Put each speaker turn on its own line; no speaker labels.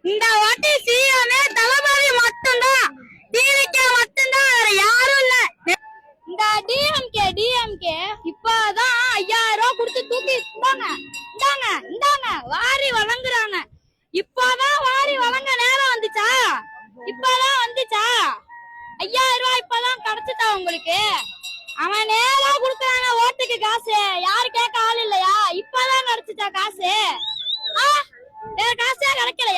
இந்த வாட்டி சிஎம்ஏ தளபதி மட்டும்தான், டிவிகே மட்டும்தான், வேற யாரும் இல்ல. இந்த டிஎம்கே இப்பதான் 5000 ரூபாய் கொடுத்து தூக்கி இந்தாங்க இந்தாங்க இந்தாங்க வாரி வழங்குறாங்க. இப்பதான் வாரி வழங்க நேரம் வந்துச்சா? இப்பதான் வந்துச்சா? 5000 ரூபாய் இப்பதான் கிடைச்சிட்டா உங்களுக்கு? அவன் நேரம் கொடுக்கறாங்க ஓட்டுக்கு காசு, யாரு கேட்க ஆள் இல்லையா? இப்பதான் கிடைச்சிட்டா காசு? வேற காசே கிடைக்கலையா?